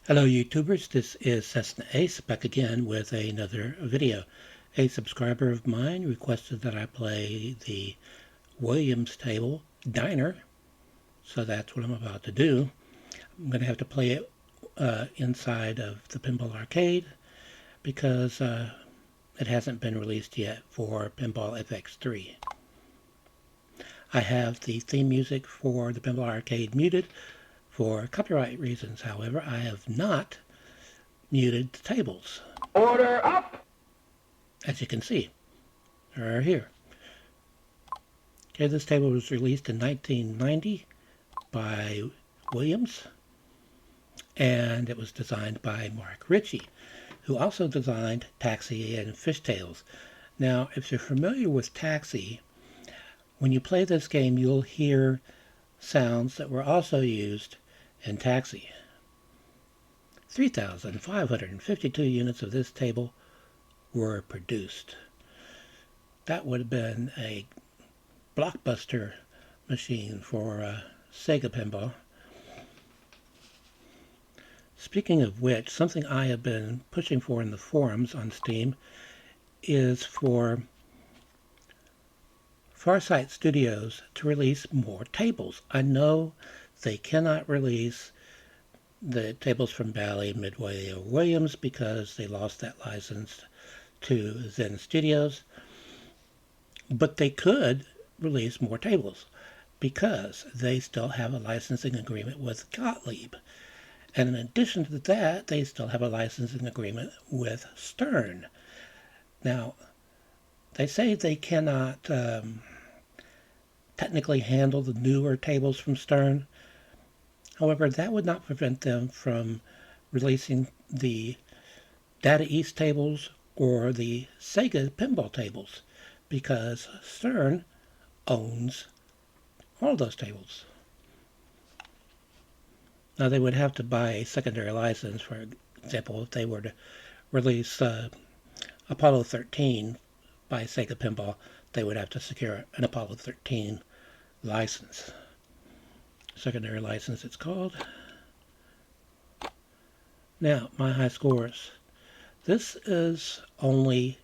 Hello YouTubers, this is cessnaace back again with another video. A subscriber of mine requested that I play the Williams table diner, so that's what I'm about to do. I'm going to have to play it inside of the Pinball arcade because it hasn't been released yet for Pinball FX3. I have the theme music for the Pinball arcade muted. For copyright reasons, however, I have not muted the tables. Order up! As you can see, they're here. Okay, this table was released in 1990 by Williams, and it was designed by Mark Ritchie, who also designed Taxi and Fishtails. Now, if you're familiar with Taxi, when you play this game, you'll hear sounds that were also used in Taxi. 3,552 units of this table were produced. That would have been a blockbuster machine for Sega Pinball. Speaking of which, something I have been pushing for in the forums on Steam is for Farsight Studios to release more tables. I know they cannot release the tables from Bally, Midway, or Williams because they lost that license to Zen Studios, but they could release more tables because they still have a licensing agreement with Gottlieb. And in addition to that, they still have a licensing agreement with Stern. Now, they say they cannot technically handle the newer tables from Stern. However, that would not prevent them from releasing the Data East tables or the Sega Pinball tables because Stern owns all those tables. Now, they would have to buy a secondary license. For example, if they were to release Apollo 13 by Sega Pinball, they would have to secure an Apollo 13 license. Secondary license, it's called. Now, my high scores. This is only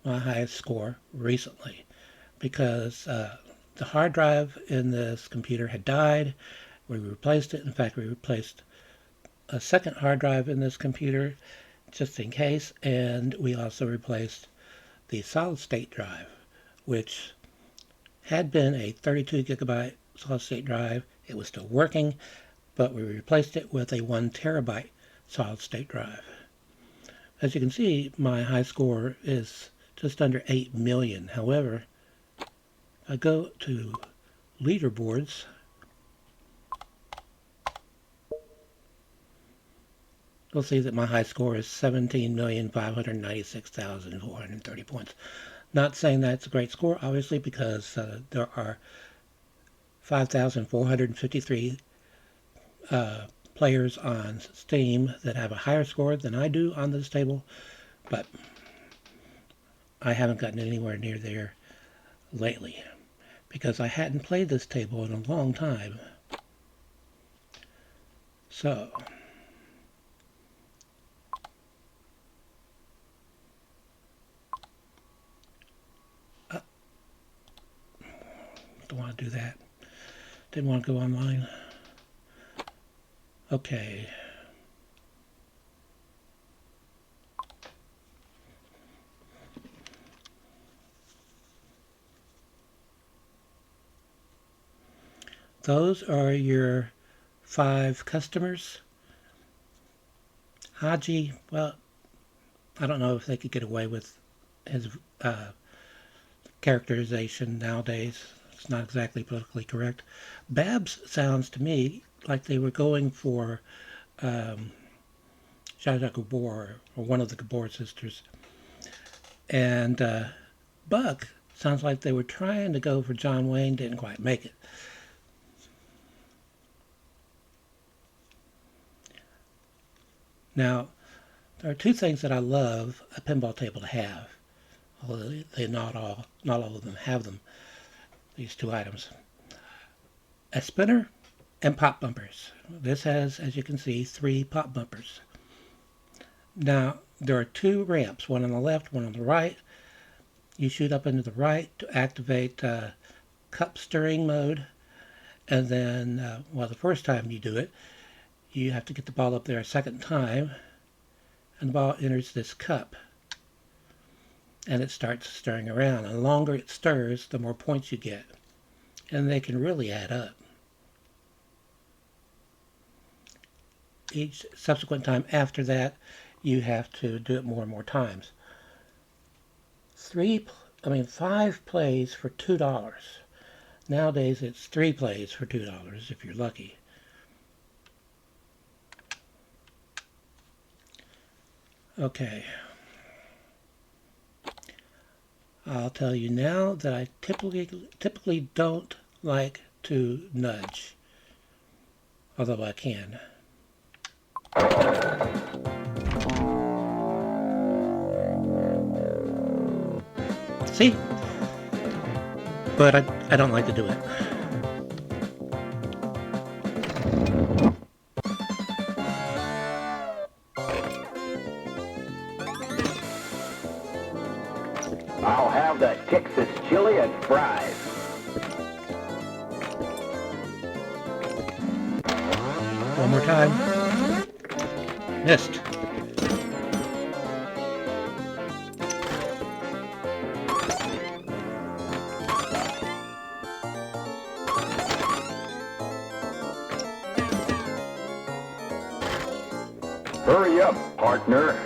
my highest score recently because the hard drive in this computer had died. We replaced it. In fact, we replaced a second hard drive in this computer just in case, and we also replaced the solid state drive, which had been a 32 gigabyte solid state drive. It was still working, but we replaced it with a 1 terabyte solid state drive. As you can see, my high score is just under 8 million. However, if I go to leaderboards, you'll see that my high score is 17,596,430 points. Not saying that's a great score, obviously, because there are 5,453 players on Steam that have a higher score than I do on this table, but I haven't gotten anywhere near there lately because I hadn't played this table in a long time. So, don't want to do that. Didn't want to go online. Okay. Those are your 5 customers. Haji, well, I don't know if they could get away with his characterization nowadays. It's not exactly politically correct. Babs sounds to me like they were going for Zsa Zsa Gabor, or one of the Gabor sisters. And Buck sounds like they were trying to go for John Wayne, didn't quite make it. Now, there are 2 things that I love a pinball table to have, although not all of them have them. These 2 items. A spinner and pop bumpers. This has, as you can see, 3 pop bumpers. Now, there are 2 ramps, one on the left, one on the right. You shoot up into the right to activate cup stirring mode, and then, well, the first time you do it, you have to get the ball up there a second time, and the ball enters this cup, and it starts stirring around. And the longer it stirs, the more points you get, and they can really add up. Each subsequent time after that, you have to do it more and more times. 5 plays for $2. Nowadays it's 3 plays for $2 if you're lucky. Okay. I'll tell you now that I typically don't like to nudge, although I can. See? But I don't like to do it. I'll have the Texas chili and fries. One more time. Missed. Hurry up, partner.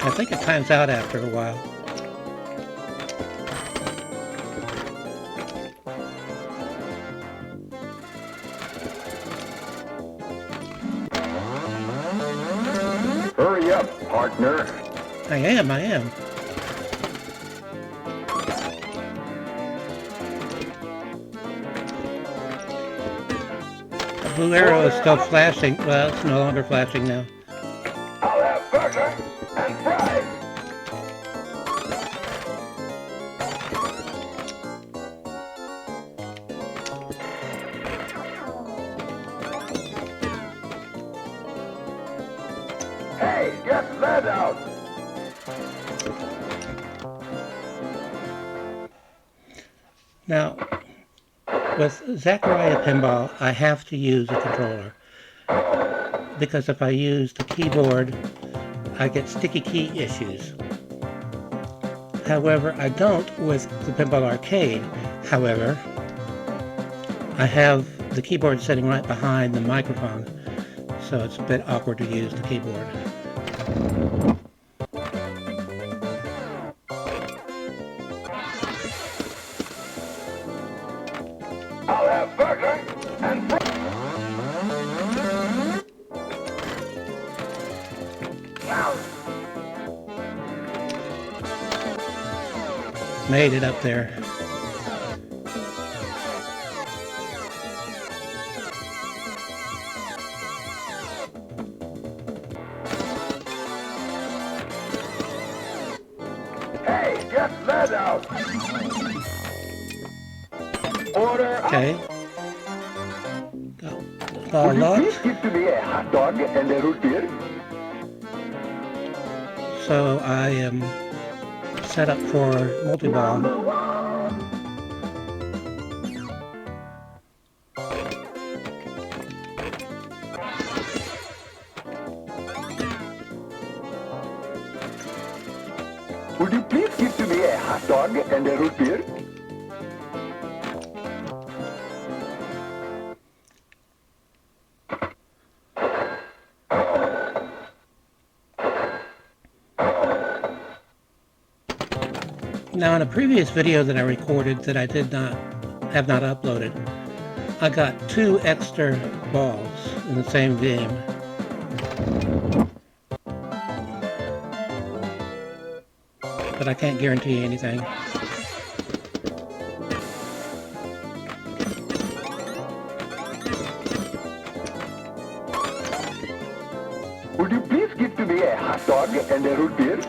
I think it times out after a while. Hurry up, partner. I am. The blue arrow is still flashing. Well, it's no longer flashing now. I'll have burger and fries. Hey, get that out. Now, with Zachariah Pinball, I have to use a controller, because if I use the keyboard, I get sticky key issues. However, I don't with the Pinball Arcade. However, I have the keyboard sitting right behind the microphone, so it's a bit awkward to use the keyboard. I'll have burger and fries. Made it up there. Hey, get that out. Order. Okay. Ball Would you locked. please give to me a hot dog and a root beer? So I am set up for multi-ball. Would you please give to me a hot dog and a root beer? Now, in a previous video that I recorded that I have not uploaded, I got 2 extra balls in the same game. But I can't guarantee anything. Would you please give to me a hot dog and a root beer?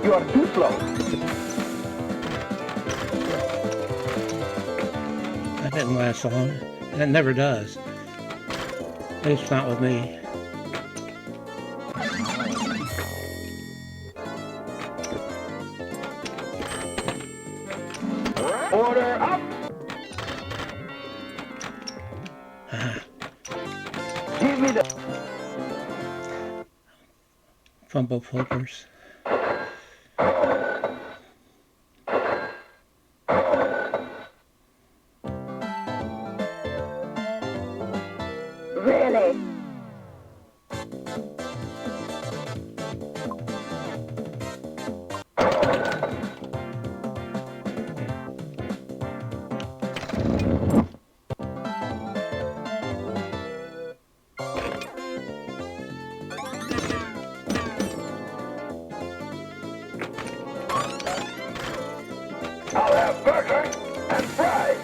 You are too slow. That didn't last long, and it never does. At least not with me. Order up. Give me the... Fumble flippers. Really? I'll have burger and fries.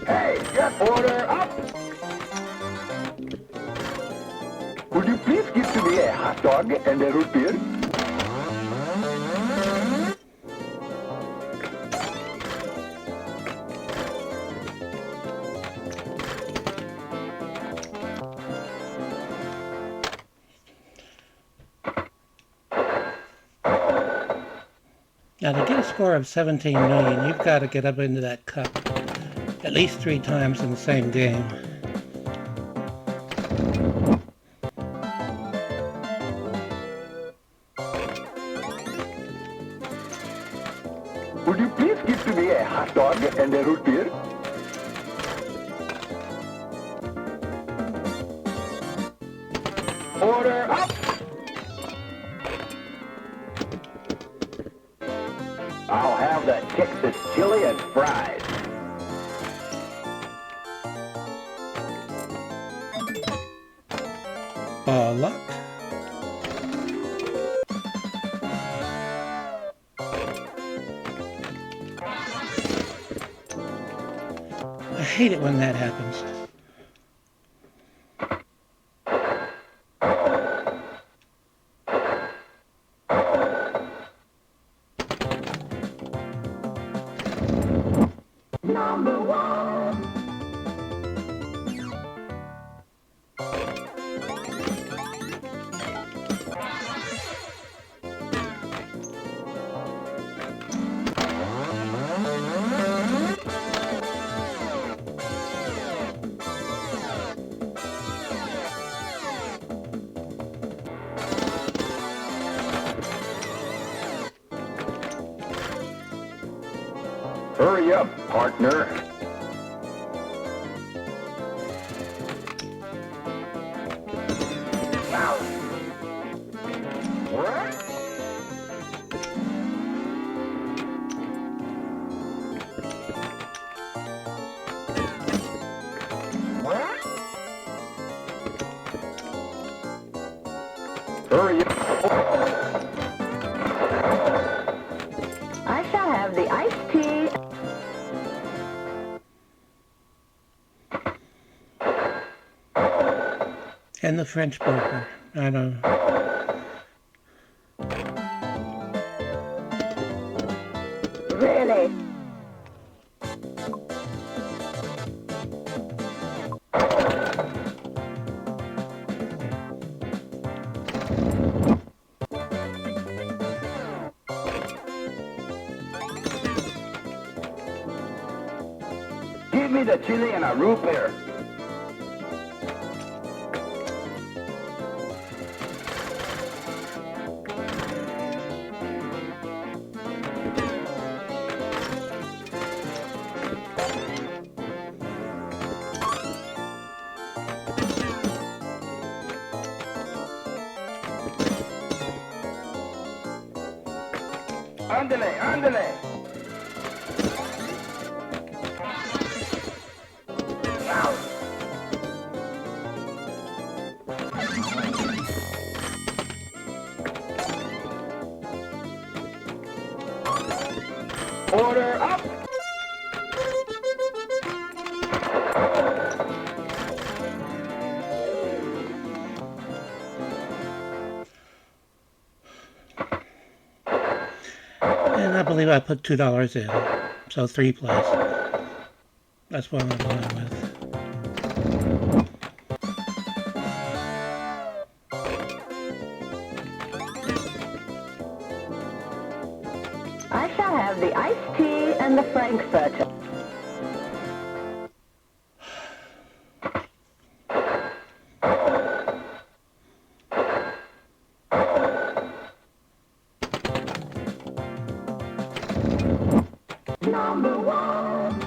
Hey, just order up. Would you please give to me a hot dog and a root beer? Now to get a score of 17 million, you've got to get up into that cup at least 3 times in the same game. Would you please give to me a hot dog and a root beer? Order up! I'll have the Texas chili and fries. Luck. I hate it when that happens. Number one. Hurry up, partner. Hurry up. I shall have the iced tea. And the French burger. I don't know. Really? Give me the chili and a root beer. Ándale, ándale. Order up! And I believe I put $2 in, so 3 plus. That's what I'm going with. I shall have the iced tea and the Frankfurter. Number one.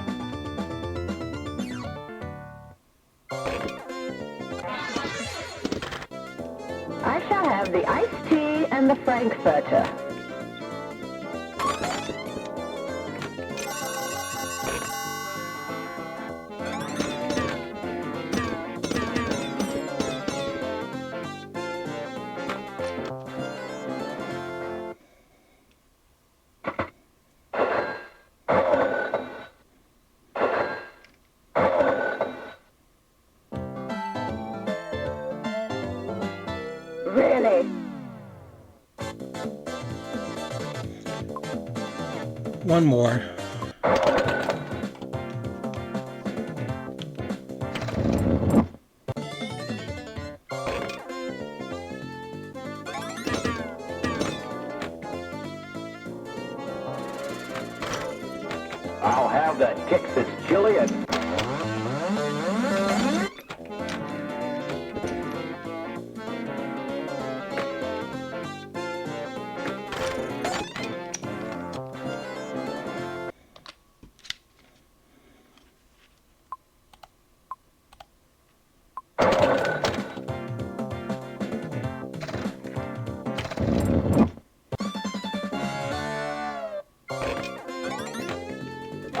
I shall have the iced tea and the Frankfurter. Really? One more. I'll have the Texas chili and...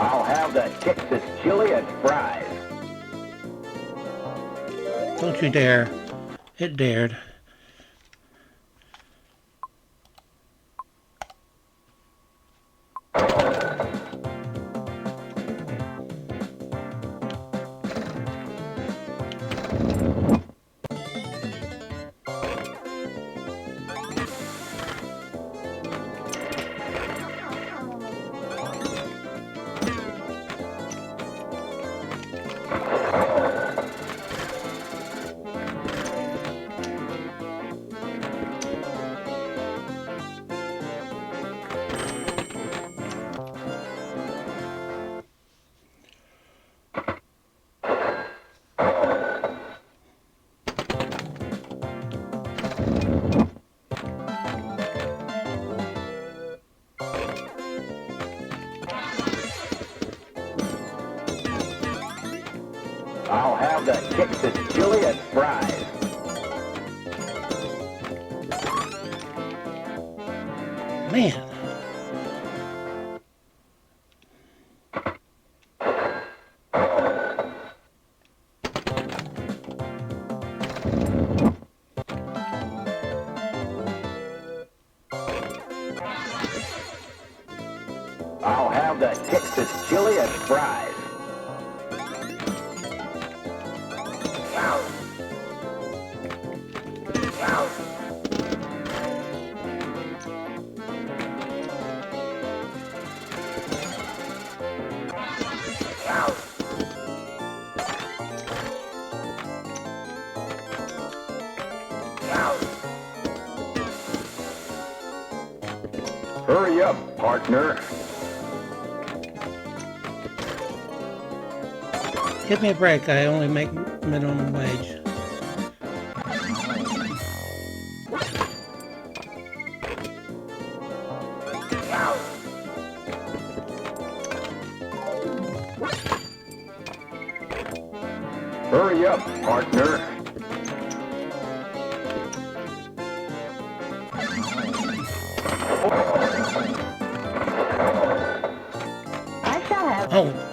I'll have the Texas chili and fries. Don't you dare. It dared. I'll have the Texas chili and fries. Man. I'll have the Texas chili and fries. Hurry up, partner. Give me a break. I only make minimum wage. Hurry up, partner. I shall have... Oh.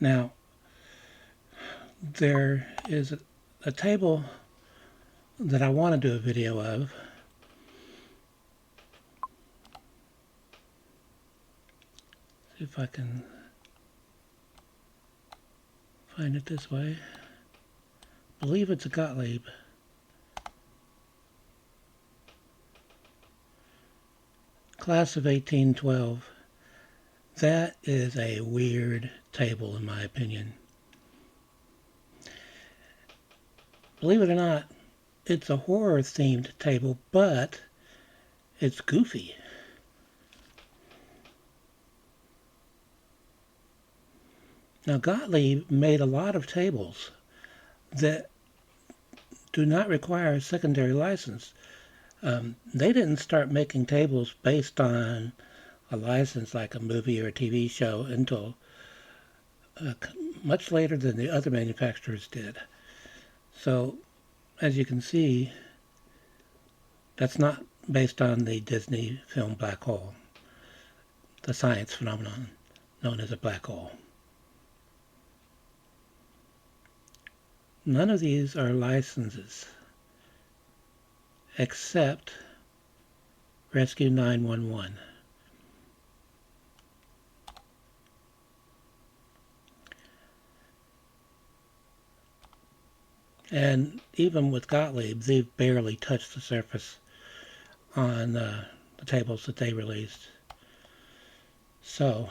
Now, there is a table that I want to do a video of. See if I can find it this way. I believe it's a Gottlieb. Class of 1812. That is a weird table in my opinion. Believe it or not, it's a horror themed table, but it's goofy. Now Gottlieb made a lot of tables that do not require a secondary license. They didn't start making tables based on a license like a movie or a TV show until much later than the other manufacturers did. So, as you can see, that's not based on the Disney film Black Hole, the science phenomenon known as a black hole. None of these are licenses, except Rescue 911. And even with Gottlieb, they've barely touched the surface on the tables that they released. So,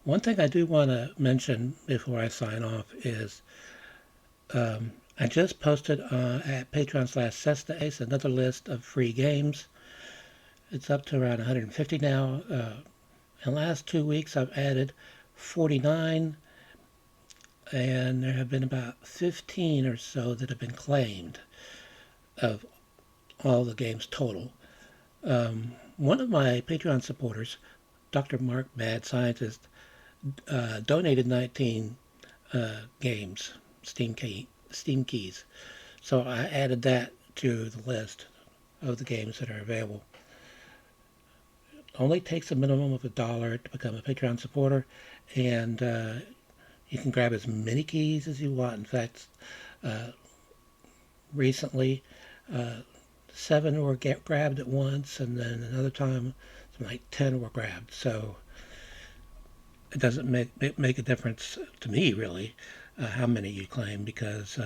one thing I do want to mention before I sign off is I just posted at Patreon/cessnaace another list of free games. It's up to around 150 now. In the last 2 weeks I've added 49, and there have been about 15 or so that have been claimed of all the games total. One of my Patreon supporters, DrMarkMadScientist, donated 19 games, Steam keys. So I added that to the list of the games that are available. It only takes a minimum of $1 to become a Patreon supporter, and you can grab as many keys as you want. In fact, recently 7 were grabbed at once, and then another time something like 10 were grabbed. So it doesn't make a difference to me, really, how many you claim, because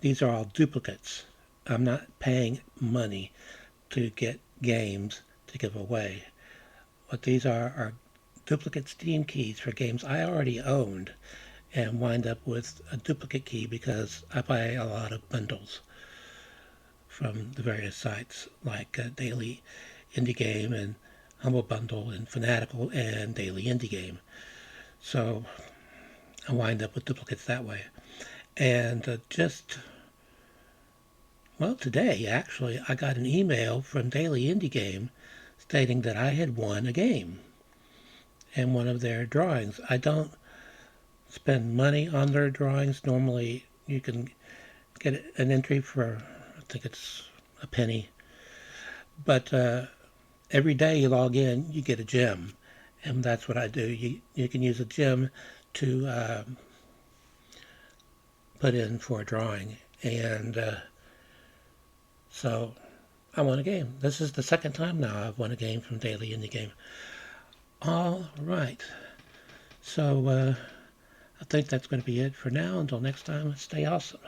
these are all duplicates. I'm not paying money to get games to give away. What these are duplicate Steam keys for games I already owned, and wind up with a duplicate key because I buy a lot of bundles from the various sites like Daily Indie Game and Humble Bundle and Fanatical and Daily Indie Game. So I wind up with duplicates that way. And today actually I got an email from Daily Indie Game stating that I had won a game in one of their drawings. I don't spend money on their drawings. Normally you can get an entry for, I think it's a penny. But every day you log in, you get a gem. And that's what I do. You can use a gem to put in for a drawing. And so I won a game. This is the second time now I've won a game from Daily Indie Game. All right. So I think that's going to be it for now. Until next time, stay awesome.